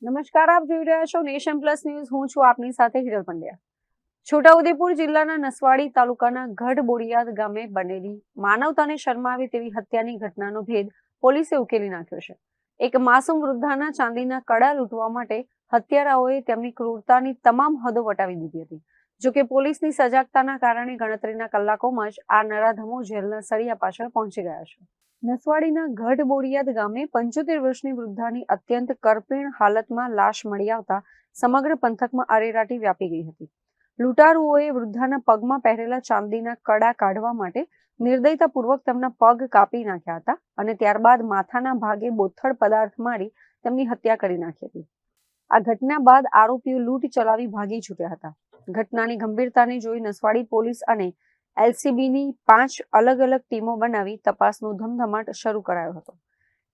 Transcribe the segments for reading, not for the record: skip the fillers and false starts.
નમસ્કાર, આપ જોઈ રહ્યા છો નેશન પ્લસ ન્યૂઝ. હું છું આપની સાથે હિરલ પંડ્યા. છોટાઉદેપુર જિલ્લાના નસવાડી તાલુકાના ગઢ બોરિયાદ ગામે બનેલી માનવતાને શરમાવે તેવી હત્યાની ઘટનાનો ભેદ પોલીસે ઉકેલી નાખ્યો છે. એક માસૂમ વૃદ્ધાના ચાંદીના કડા લૂંટવા માટે હત્યારાઓએ તેમની ક્રૂરતાની તમામ હદો વટાવી દીધી હતી. જોકે પોલીસની સજાગતાના કારણે ગણતરીના કલાકોમાં જ આ નરાધમો જેલના સળિયા પાછળ પહોંચી ગયા છે. નસવાડીના ગઢ બોરિયાદ ગામે 75 વર્ષની વૃદ્ધાની અત્યંત કરપીણ હાલતમાં લાશ મળી આવતા સમગ્ર પંથકમાં અરેરાટી વ્યાપી ગઈ હતી. લૂંટારુઓએ વૃદ્ધાના પગમાં પહેરેલા ચાંદીના કડા કાઢવા માટે નિર્દયતાપૂર્વક તેમના પગ કાપી નાખ્યા હતા અને ત્યારબાદ માથાના ભાગે બોથડ પદાર્થ મારી તેમની હત્યા કરી નાખી હતી. આ ઘટના બાદ આરોપીઓ લૂંટ ચલાવી ભાગી છૂટ્યા હતા. ઘટનાની ગંભીરતાને જોઈ નસવાડી પોલીસ અને એલસીબીની 5 અલગ અલગ ટીમો બનાવી તપાસનો ધમધમાટ શરૂ કરાયો હતો.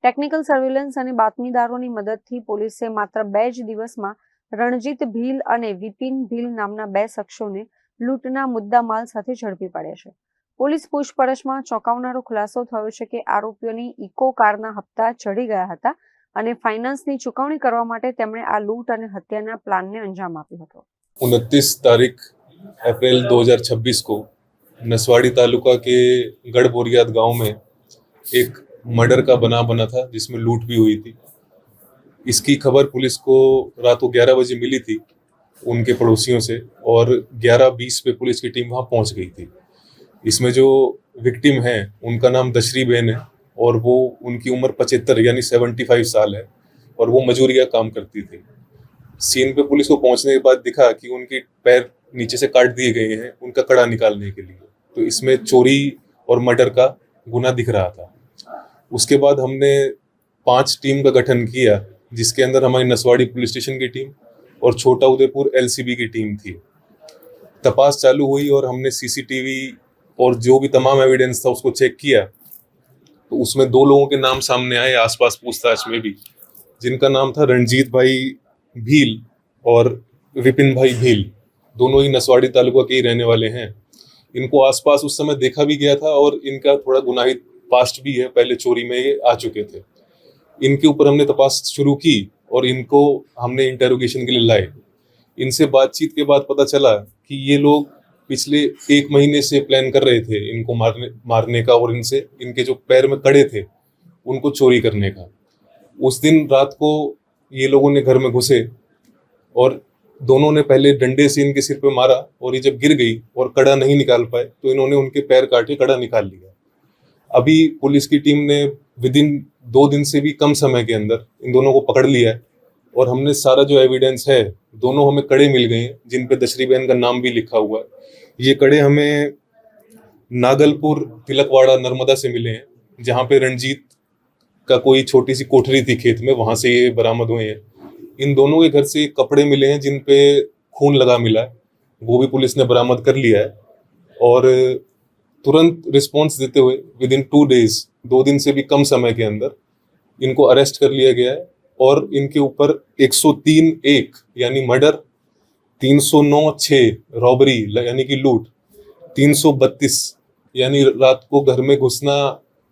ટેકનિકલ સર્વેલન્સ અને બાતમીદારોની મદદથી પોલીસે માત્ર 2 જ દિવસમાં રણજીત ભીલ અને વિપિન ભીલ નામના 2 શખ્સોને લૂંટના મુદ્દામાલ સાથે ઝડપી પાડ્યા છે. પોલીસ પૂછપરછમાં ચોંકાવનારો ખુલાસો થયો છે કે આરોપીઓની ઇકો કારના હપ્તા ચડી ગયા હતા અને ફાઇનાન્સની ચૂકવણી કરવા માટે તેમણે આ લૂંટ અને હત્યાના પ્લાનને અંજામ આપ્યો હતો. 29 तारीख अप्रैल 2026 को नसवाड़ी तालुका के गढ़ बोरियाद गांव में एक मर्डर का बना था जिसमें लूट भी हुई थी. इसकी खबर पुलिस को रात को 11 बजे मिली थी उनके पड़ोसियों से और 11:20 पे पुलिस की टीम वहाँ पहुँच गई थी. इसमें जो विक्टिम हैं उनका नाम दशरी बहन है और वो उनकी उम्र 75 यानी 75 साल है और वो मजूरिया काम करती थी. सीन पे पुलिस को पहुंचने के बाद दिखा कि उनके पैर नीचे से काट दिए गए हैं उनका कड़ा निकालने के लिए. तो इसमें चोरी और मर्डर का गुना दिख रहा था. उसके बाद हमने 5 टीम का गठन किया जिसके अंदर हमारी नसवाड़ी पुलिस स्टेशन की टीम और छोटा उदयपुर एलसीबी की टीम थी. तपास चालू हुई और हमने सीसीटीवी और जो भी तमाम एविडेंस था उसको चेक किया तो उसमें 2 लोगों के नाम सामने आए आसपास पूछताछ में भी, जिनका नाम था रणजीत भाई भील और विपिन भाई भील. दोनों ही नसवाड़ी तालुका के ही रहने वाले हैं. इनको आसपास उस समय देखा भी गया था और इनका थोड़ा गुनाहित पास्ट भी है, पहले चोरी में ये आ चुके थे. इनके ऊपर हमने तपास शुरू की और इनको हमने इंटेरोगेशन के लिए लाए. इनसे बातचीत के बाद पता चला कि ये लोग पिछले 1 महीने से प्लान कर रहे थे इनको मारने का और इनसे इनके जो पैर में कड़े थे उनको चोरी करने का. उस दिन रात को ये लोगों ने घर में घुसे और दोनों ने पहले डंडे से इनके सिर पे मारा और ये जब गिर गई और कड़ा नहीं निकाल पाए तो इन्होंने उनके पैर काटे कड़ा निकाल लिया. अभी पुलिस की टीम ने विदिन 2 दिन से भी कम समय के अंदर इन दोनों को पकड़ लिया है और हमने सारा जो एविडेंस है, दोनों हमें कड़े मिल गए हैं जिन पे दशरी बहन का नाम भी लिखा हुआ है. ये कड़े हमें नागलपुर तिलकवाड़ा नर्मदा से मिले हैं जहाँ पे रणजीत का कोई छोटी सी कोठरी थी खेत में, वहां से ये बरामद हुए हैं. इन दोनों के घर से कपड़े मिले हैं जिन पे खून लगा मिला है, वो भी पुलिस ने बरामद कर लिया है. और तुरंत रिस्पॉन्स देते हुए विदिन 2 डेज 2 दिन से भी कम समय के अंदर इनको अरेस्ट कर लिया गया है और इनके ऊपर 103(1) यानी मर्डर, 309(6) रॉबरी यानी कि लूट, 332 यानी रात को घर में घुसना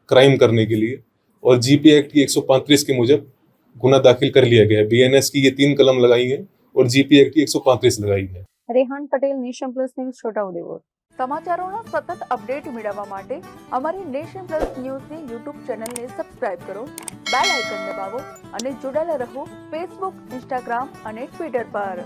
क्राइम करने के लिए और जीपी एक्ट की 135 के मुजब गुना दाखिल कर लिया गया है. बीएनएस की ये 3 कलम लगाई है और जीपी एक्ट की 135 लगाई है. Rehan Patel, Nation Plus News, Chhota Udepur. સમાચારોના સતત અપડેટ મેળવવા માટે અમારી નેશન પ્લસ ન્યૂઝની યુટ્યુબ ચેનલને સબસ્ક્રાઇબ કરો, બેલ આઇકન દબાવો અને જોડાયેલા રહો ફેસબુક, ઇન્સ્ટાગ્રામ અને ટ્વિટર પર.